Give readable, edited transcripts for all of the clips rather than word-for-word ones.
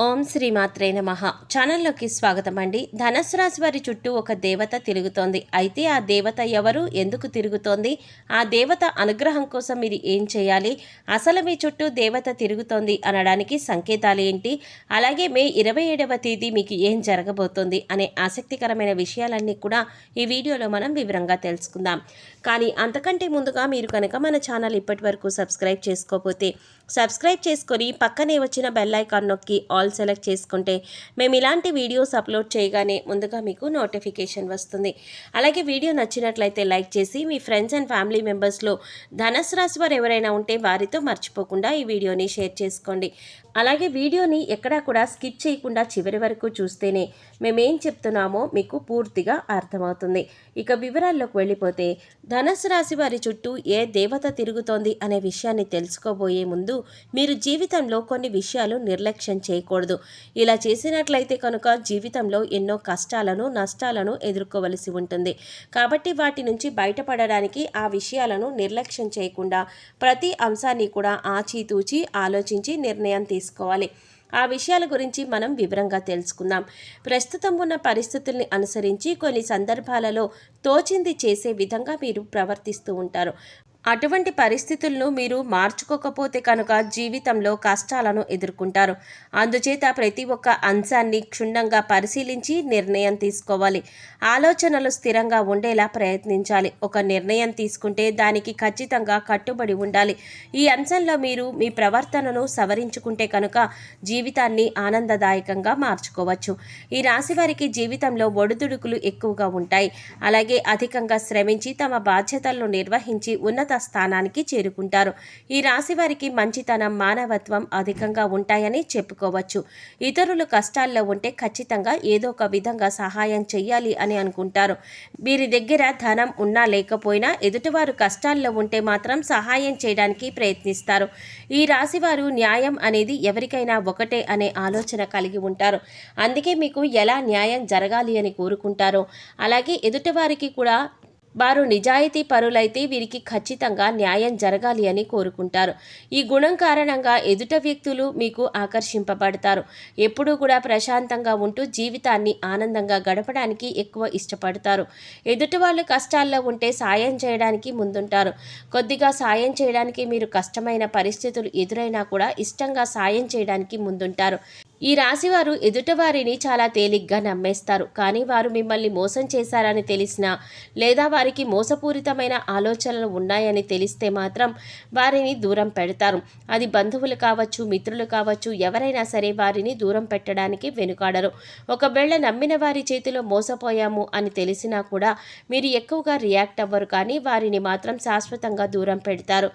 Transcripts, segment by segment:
ఓం శ్రీ మాత్రే నమః. ఛానల్లోకి స్వాగతం అండి. ధనుస్సు రాశి వారి చుట్టూ ఒక దేవత తిరుగుతోంది. అయితే ఆ దేవత ఎవరు, ఎందుకు తిరుగుతోంది, ఆ దేవత అనుగ్రహం కోసం మీరు ఏం చేయాలి, అసలు మీ చుట్టూ దేవత తిరుగుతోంది అనడానికి సంకేతాలు ఏంటి, అలాగే మే 27వ తేదీ మీకు ఏం జరగబోతోంది అనే ఆసక్తికరమైన విషయాలన్నీ కూడా ఈ వీడియోలో మనం వివరంగా తెలుసుకుందాం. కానీ అంతకంటే ముందుగా మీరు కనుక మన ఛానల్ ఇప్పటి వరకు సబ్స్క్రైబ్ చేసుకోకపోతే సబ్స్క్రైబ్ చేసుకొని పక్కనే వచ్చిన బెల్ ఐకాన్ నొక్కి ఆల్ సెలెక్ట్ చేసుకుంటే మేము ఇలాంటి వీడియోస్ అప్లోడ్ చేయగానే ముందుగా మీకు నోటిఫికేషన్ వస్తుంది. అలాగే వీడియో నచ్చినట్లయితే లైక్ చేసి మీ ఫ్రెండ్స్ అండ్ ఫ్యామిలీ మెంబర్స్లో ధనుస్సు రాశి వారు ఎవరైనా ఉంటే వారితో మర్చిపోకుండా ఈ వీడియోని షేర్ చేసుకోండి. అలాగే వీడియోని ఎక్కడా కూడా స్కిప్ చేయకుండా చివరి వరకు చూస్తేనే మేమేం చెప్తున్నామో మీకు పూర్తిగా అర్థమవుతుంది. ఇక వివరాల్లోకి వెళ్ళిపోతే ధనుస్సు రాశి వారి చుట్టూ ఏ దేవత తిరుగుతోంది అనే విషయాన్ని తెలుసుకోబోయే ముందు మీరు జీవితంలో కొన్ని విషయాలు నిర్లక్ష్యం చేయకూడదు. ఇలా చేసినట్లయితే కనుక జీవితంలో ఎన్నో కష్టాలను నష్టాలను ఎదుర్కోవలసి ఉంటుంది. కాబట్టి వాటి నుంచి బయటపడడానికి ఆ విషయాలను నిర్లక్ష్యం చేయకుండా ప్రతి అంశాన్ని కూడా ఆచితూచి ఆలోచించి నిర్ణయం తీసుకోవాలి. ఆ విషయాల గురించి మనం వివరంగా తెలుసుకుందాం. ప్రస్తుతం ఉన్న పరిస్థితుల్ని అనుసరించి కొన్ని సందర్భాలలో తోచింది చేసే విధంగా మీరు ప్రవర్తిస్తూ ఉంటారు. అటువంటి పరిస్థితులను మీరు మార్చుకోకపోతే కనుక జీవితంలో కష్టాలను ఎదుర్కొంటారు. అందుచేత ప్రతి ఒక్క అంశాన్ని క్షుణ్ణంగా పరిశీలించి నిర్ణయం తీసుకోవాలి. ఆలోచనలు స్థిరంగా ఉండేలా ప్రయత్నించాలి. ఒక నిర్ణయం తీసుకుంటే దానికి ఖచ్చితంగా కట్టుబడి ఉండాలి. ఈ అంశంలో మీరు మీ ప్రవర్తనను సవరించుకుంటే కనుక జీవితాన్ని ఆనందదాయకంగా మార్చుకోవచ్చు. ఈ రాశి వారికి జీవితంలో ఒడిదుడుకులు ఎక్కువగా ఉంటాయి. అలాగే అధికంగా శ్రమించి తమ బాధ్యతలను నిర్వహించి ఉన్నత స్థానానికి చేరుకుంటారు. ఈ రాశి వారికి మంచితనం, మానవత్వం అధికంగా ఉంటాయని చెప్పుకోవచ్చు. ఇతరులు కష్టాల్లో ఉంటే ఖచ్చితంగా ఏదో ఒక విధంగా సహాయం చేయాలి అని అనుకుంటారు. వీరి దగ్గర ధనం ఉన్నా లేకపోయినా ఎదుటివారు కష్టాల్లో ఉంటే మాత్రం సహాయం చేయడానికి ప్రయత్నిస్తారు. ఈ రాశి వారు న్యాయం అనేది ఎవరికైనా ఒకటే అనే ఆలోచన కలిగి ఉంటారు. అందుకే మీకు ఎలా న్యాయం జరగాలి అని కోరుకుంటారో అలాగే ఎదుటివారికి కూడా వారు నిజాయితీ పరులైతే వీరికి ఖచ్చితంగా న్యాయం జరగాలి అని కోరుకుంటారు. ఈ గుణం కారణంగా ఎదుట వ్యక్తులు మీకు ఆకర్షింపబడతారు. ఎప్పుడూ కూడా ప్రశాంతంగా ఉంటూ జీవితాన్ని ఆనందంగా గడపడానికి ఎక్కువ ఇష్టపడతారు. ఎదుటి వాళ్ళు కష్టాల్లో ఉంటే సాయం చేయడానికి ముందుంటారు. కొద్దిగా సాయం చేయడానికి మీరు కష్టమైన పరిస్థితులు ఎదురైనా కూడా ఇష్టంగా సాయం చేయడానికి ముందుంటారు. ఈ రాశివారు ఎదుటివారిని చాలా తేలిగ్గా నమ్మేస్తారు. కానీ వారు మిమ్మల్ని మోసం చేశారని తెలిసినా లేదా వారికి మోసపూరితమైన ఆలోచనలు ఉన్నాయని తెలిస్తే మాత్రం వారిని దూరం పెడతారు. అది బంధువులు కావచ్చు, మిత్రులు కావచ్చు, ఎవరైనా సరే వారిని దూరం పెట్టడానికి వెనుకాడరు. ఒకవేళ నమ్మిన వారి చేతిలో మోసపోయాము అని తెలిసినా కూడా మీరు ఎక్కువగా రియాక్ట్ అవ్వరు. కానీ వారిని మాత్రం శాశ్వతంగా దూరం పెడతారు.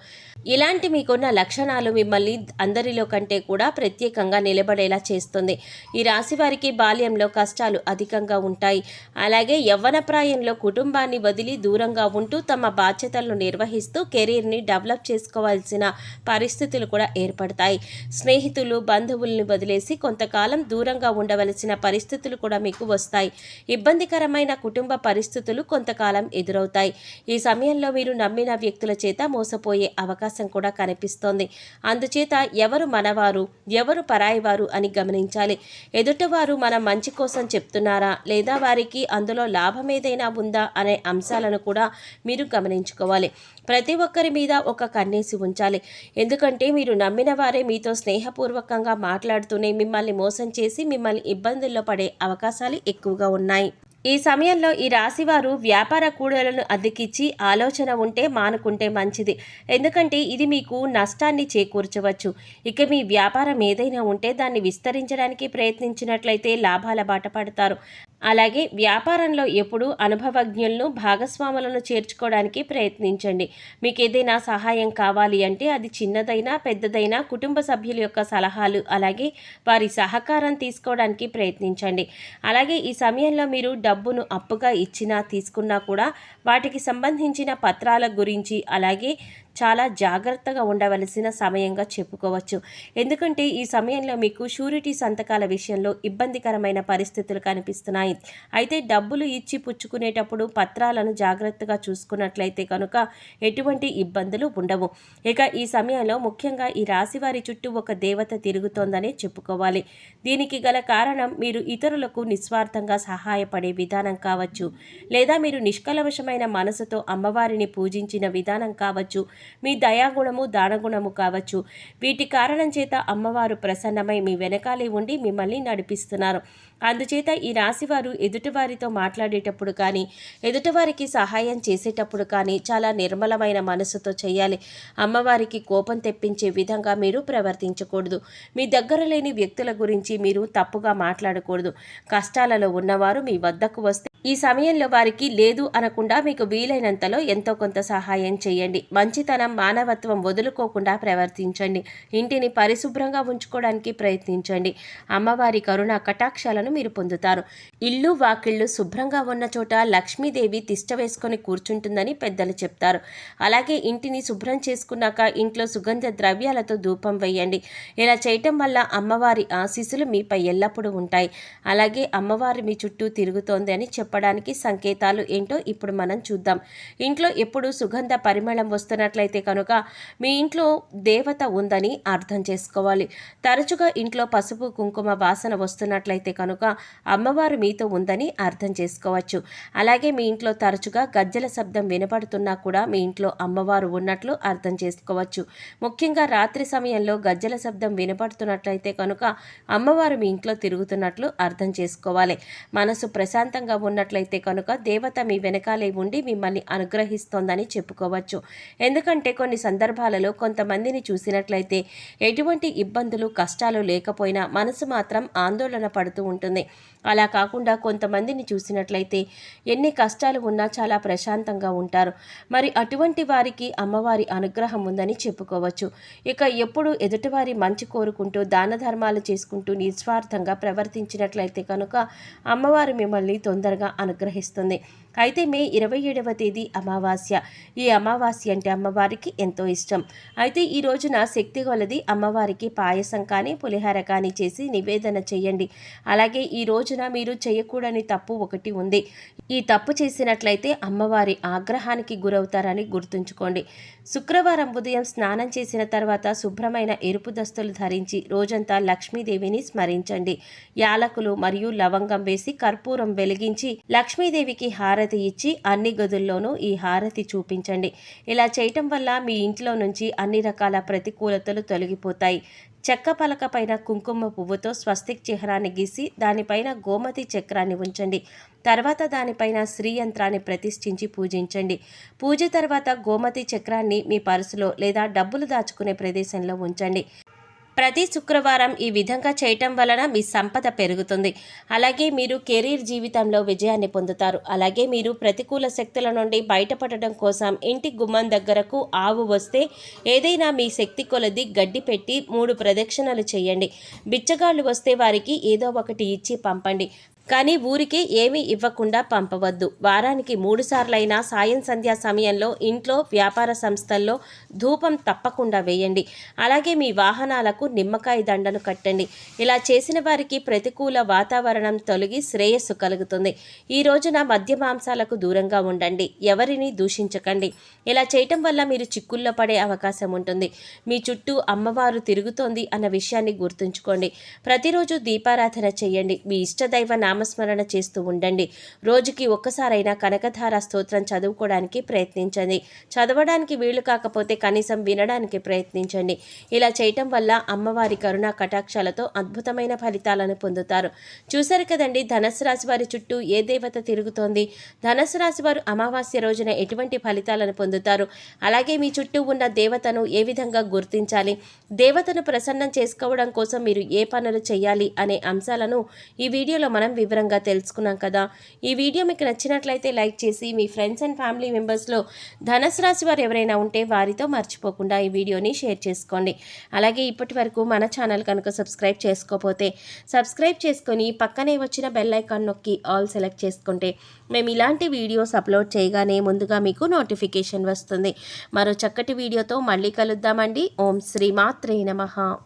ఇలాంటి మీకున్న లక్షణాలు మిమ్మల్ని అందరిలో కంటే కూడా ప్రత్యేకంగా నిలబడేలా చేస్తుంది. ఈ రాశి వారికి బాల్యంలో కష్టాలు అధికంగా ఉంటాయి. అలాగే యవ్వన ప్రాయంలో కుటుంబాన్ని వదిలి దూరంగా ఉంటూ తమ బాధ్యతలను నిర్వహిస్తూ కెరీర్ని డెవలప్ చేసుకోవాల్సిన పరిస్థితులు కూడా ఏర్పడతాయి. స్నేహితులు, బంధువుల్ని వదిలేసి కొంతకాలం దూరంగా ఉండవలసిన పరిస్థితులు కూడా మీకు వస్తాయి. ఇబ్బందికరమైన కుటుంబ పరిస్థితులు కొంతకాలం ఎదురవుతాయి. ఈ సమయంలో మీరు నమ్మిన వ్యక్తుల చేత మోసపోయే అవకాశం కూడా కనిపిస్తోంది. అందుచేత ఎవరు మనవారు, ఎవరు పరాయివారు అని గమనించాలి. ఎదుటివారు మన మంచి కోసం చెప్తున్నారా లేదా వారికి అందులో లాభం ఏదైనా ఉందా అనే అంశాలను కూడా మీరు గమనించుకోవాలి. ప్రతి ఒక్కరి మీద ఒక కన్నేసి ఉంచాలి. ఎందుకంటే మీరు నమ్మిన వారే మీతో స్నేహపూర్వకంగా మాట్లాడుతూనే మిమ్మల్ని మోసం చేసి మిమ్మల్ని ఇబ్బందుల్లో పడే అవకాశాలు ఎక్కువగా ఉన్నాయి. ఈ సమయంలో ఈ రాశివారు వ్యాపార కూడళ్లను అద్దెకిచ్చి ఆలోచన ఉంటే మానుకుంటే మంచిది. ఎందుకంటే ఇది మీకు నష్టాన్ని చేకూర్చవచ్చు. ఇక మీ వ్యాపారం ఏదైనా ఉంటే దాన్ని విస్తరించడానికి ప్రయత్నించినట్లయితే లాభాల బాట పడతారు. అలాగే వ్యాపారంలో ఎప్పుడూ అనుభవజ్ఞులను, భాగస్వాములను చేర్చుకోవడానికి ప్రయత్నించండి. మీకు ఏదైనా సహాయం కావాలి అంటే అది చిన్నదైనా పెద్దదైనా కుటుంబ సభ్యుల యొక్క సలహాలు అలాగే వారి సహకారం తీసుకోవడానికి ప్రయత్నించండి. అలాగే ఈ సమయంలో మీరు డబ్బును అప్పుగా ఇచ్చినా తీసుకున్నా కూడా వాటికి సంబంధించిన పత్రాల గురించి అలాగే చాలా జాగ్రత్తగా ఉండవలసిన సమయంగా చెప్పుకోవచ్చు. ఎందుకంటే ఈ సమయంలో మీకు షూరిటీ సంతకాల విషయంలో ఇబ్బందికరమైన పరిస్థితులు కనిపిస్తున్నాయి. అయితే డబ్బులు ఇచ్చి పుచ్చుకునేటప్పుడు పత్రాలను జాగ్రత్తగా చూసుకున్నట్లయితే కనుక ఎటువంటి ఇబ్బందులు ఉండవు. ఇక ఈ సమయంలో ముఖ్యంగా ఈ రాశి వారి చుట్టూ ఒక దేవత తిరుగుతోందనే చెప్పుకోవాలి. దీనికి గల కారణం మీరు ఇతరులకు నిస్వార్థంగా సహాయపడే విధానం కావచ్చు, లేదా మీరు నిష్కల్మషమైన మనసుతో అమ్మవారిని పూజించిన విధానం కావచ్చు, మీ దయాగుణము దానగుణము కావచ్చు. వీటి కారణం చేత అమ్మవారు ప్రసన్నమై మీ వెనకాలే ఉండి మిమ్మల్ని నడిపిస్తున్నారు. అందుచేత ఈ రాశివారు ఎదుటివారితో మాట్లాడేటప్పుడు కానీ, ఎదుటివారికి సహాయం చేసేటప్పుడు కానీ చాలా నిర్మలమైన మనసుతో చేయాలి. అమ్మవారికి కోపం తెప్పించే విధంగా మీరు ప్రవర్తించకూడదు. మీ దగ్గర లేని వ్యక్తుల గురించి మీరు తప్పుగా మాట్లాడకూడదు. కష్టాలలో ఉన్నవారు మీ వద్దకు వస్తే ఈ సమయంలో వారికి లేదు అనకుండా మీకు వీలైనంతలో ఎంతో కొంత సహాయం చేయండి. మంచితనం, మానవత్వం వదులుకోకుండా ప్రవర్తించండి. ఇంటిని పరిశుభ్రంగా ఉంచుకోవడానికి ప్రయత్నించండి. అమ్మవారి కరుణ కటాక్షాలను మీరు పొందుతారు. ఇల్లు వాకిళ్ళు శుభ్రంగా ఉన్న చోట లక్ష్మీదేవి తిష్ట వేసుకొని కూర్చుంటుందని పెద్దలు చెప్తారు. అలాగే ఇంటిని శుభ్రం చేసుకున్నాక ఇంట్లో సుగంధ ద్రవ్యాలతో ధూపం వేయండి. ఇలా చేయటం వల్ల అమ్మవారి ఆశీస్సులు మీపై ఎల్లప్పుడూ ఉంటాయి. అలాగే అమ్మవారి మీ చుట్టూ తిరుగుతోంది అని చెప్పడానికి సంకేతాలు ఏంటో ఇప్పుడు మనం చూద్దాం. ఇంట్లో ఎప్పుడు సుగంధ పరిమళం వస్తున్నట్లయితే కనుక మీ ఇంట్లో దేవత ఉందని అర్థం చేసుకోవాలి. తరచుగా ఇంట్లో పసుపు కుంకుమ వాసన వస్తున్నట్లయితే కనుక అమ్మవారు మీతో ఉందని అర్థం చేసుకోవచ్చు. అలాగే మీ ఇంట్లో తరచుగా గజ్జెల శబ్దం వినపడుతున్నా కూడా మీ ఇంట్లో అమ్మవారు ఉన్నట్లు అర్థం చేసుకోవచ్చు. ముఖ్యంగా రాత్రి సమయంలో గజ్జెల శబ్దం వినపడుతున్నట్లయితే కనుక అమ్మవారు మీ ఇంట్లో తిరుగుతున్నట్లు అర్థం చేసుకోవాలి. మనసు ప్రశాంతంగా ఉన్నట్లయితే కనుక దేవత మీ వెనకాలే ఉండి మిమ్మల్ని అనుగ్రహిస్తోందని చెప్పుకోవచ్చు. ఎందుకంటే కొన్ని సందర్భాలలో కొంతమందిని చూసినట్లయితే ఎటువంటి ఇబ్బందులు కష్టాలు లేకపోయినా మనసు మాత్రం ఆందోళన పడుతూ ఉంటుంది. అలా కాకుండా కొంతమందిని చూసినట్లయితే ఎన్ని కష్టాలు ఉన్నా చాలా ప్రశాంతంగా ఉంటారు. మరి అటువంటి వారికి అమ్మవారి అనుగ్రహం ఉందని చెప్పుకోవచ్చు. ఇక ఎప్పుడు ఎదుటివారి మంచి కోరుకుంటూ దాన ధర్మాలు చేసుకుంటూ నిస్వార్థంగా ప్రవర్తించినట్లయితే కనుక అమ్మవారు మిమ్మల్ని తొందరగా అనుగ్రహిస్తుంది. అయితే మే 27వ తేదీ అమావాస్య. ఈ అమావాస్య అంటే అమ్మవారికి ఎంతో ఇష్టం. అయితే ఈ రోజున శక్తి కొలది అమ్మవారికి పాయసం కానీ పులిహార కానీ చేసి నివేదన చేయండి. అలాగే ఈ రోజున మీరు చేయకూడని తప్పు ఒకటి ఉంది. ఈ తప్పు చేసినట్లయితే అమ్మవారి ఆగ్రహానికి గురవుతారని గుర్తుంచుకోండి. శుక్రవారం ఉదయం స్నానం చేసిన తర్వాత శుభ్రమైన ఎరుపు దుస్తులు ధరించి రోజంతా లక్ష్మీదేవిని స్మరించండి. యాలకులు మరియు లవంగం వేసి కర్పూరం వెలిగించి లక్ష్మీదేవికి హారతి ఇచ్చి అన్ని గదుల్లోనూ ఈ హారతి చూపించండి. ఇలా చేయటం వల్ల మీ ఇంట్లో నుంచి అన్ని రకాల ప్రతికూలతలు తొలగిపోతాయి. చెక్క పలక పైన కుంకుమ పువ్వుతో స్వస్తిక్ చిహ్నాన్ని గీసి దానిపైన గోమతి చక్రాన్ని ఉంచండి. తర్వాత దానిపైన శ్రీ యంత్రాన్ని ప్రతిష్ఠించి పూజించండి. పూజ తర్వాత గోమతి చక్రాన్ని మీ పర్సులో లేదా డబ్బులు దాచుకునే ప్రదేశంలో ఉంచండి. ప్రతి శుక్రవారం ఈ విధంగా చేయటం వలన మీ సంపద పెరుగుతుంది. అలాగే మీరు కెరీర్ జీవితంలో విజయాన్ని పొందుతారు. అలాగే మీరు ప్రతికూల శక్తుల నుండి బయటపడడం కోసం ఇంటి గుమ్మం దగ్గరకు ఆవు వస్తే ఏదైనా మీ శక్తి కొలది గడ్డి పెట్టి 3 ప్రదక్షిణలు చేయండి. బిచ్చగాళ్ళు వస్తే వారికి ఏదో ఒకటి ఇచ్చి పంపండి. కానీ ఊరికే ఏమీ ఇవ్వకుండా పంపవద్దు. వారానికి 3 సార్లైనా సాయం సంధ్యా సమయంలో ఇంట్లో వ్యాపార సంస్థల్లో ధూపం తప్పకుండా వేయండి. అలాగే మీ వాహనాలకు నిమ్మకాయ దండను కట్టండి. ఇలా చేసిన వారికి ప్రతికూల వాతావరణం తొలగి శ్రేయస్సు కలుగుతుంది. ఈ రోజున మద్య మాంసాలకు దూరంగా ఉండండి. ఎవరిని దూషించకండి. ఇలా చేయటం వల్ల మీరు చిక్కుల్లో పడే అవకాశం ఉంటుంది. మీ చుట్టూ అమ్మవారు తిరుగుతోంది అన్న విషయాన్ని గుర్తుంచుకోండి. ప్రతిరోజు దీపారాధన చేయండి. మీ ఇష్టదైవ నామస్మరణ చేస్తూ ఉండండి. రోజుకి ఒక్కసారైనా కనకధార స్తోత్రం చదువుకోవడానికి ప్రయత్నించండి. చదవడానికి వీలు కాకపోతే కనీసం వినడానికి ప్రయత్నించండి. ఇలా చేయటం వల్ల అమ్మవారి కరుణా కటాక్షాలతో అద్భుతమైన ఫలితాలను పొందుతారు. చూశారు కదండి, ధనుసు రాశి వారి చుట్టూ ఏ దేవత తిరుగుతోంది, ధనుసు రాశి వారు అమావాస్య రోజున ఎటువంటి ఫలితాలను పొందుతారు, అలాగే మీ చుట్టూ ఉన్న దేవతను ఏ విధంగా గుర్తించాలి, దేవతను ప్రసన్నం చేసుకోవడం కోసం మీరు ఏ పనులు చేయాలి అనే అంశాలను ఈ వీడియోలో మనం వివరంగా తెలుసుకున్నాం కదా. ఈ వీడియో మీకు నచ్చినట్లయితే లైక్ చేసి మీ ఫ్రెండ్స్ అండ్ ఫ్యామిలీ మెంబర్స్లో ధనుసు రాశి వారు ఎవరైనా ఉంటే వారితో మర్చిపోకుండా ఈ వీడియోని షేర్ చేసుకోండి. అలాగే ఇప్పటి వరకు మన ఛానల్ కనుక సబ్స్క్రైబ్ చేసుకోకపోతే సబ్స్క్రైబ్ చేసుకొని పక్కనే వచ్చిన బెల్ ఐకాన్ నొక్కి ఆల్ సెలెక్ట్ చేసుకుంటే మేము ఇలాంటి వీడియోస్ అప్లోడ్ చేయగానే ముందుగా మీకు నోటిఫికేషన్ వస్తుంది. మరో చక్కటి వీడియోతో మళ్ళీ కలుద్దామండి. ఓం శ్రీ మాత్రే నమః.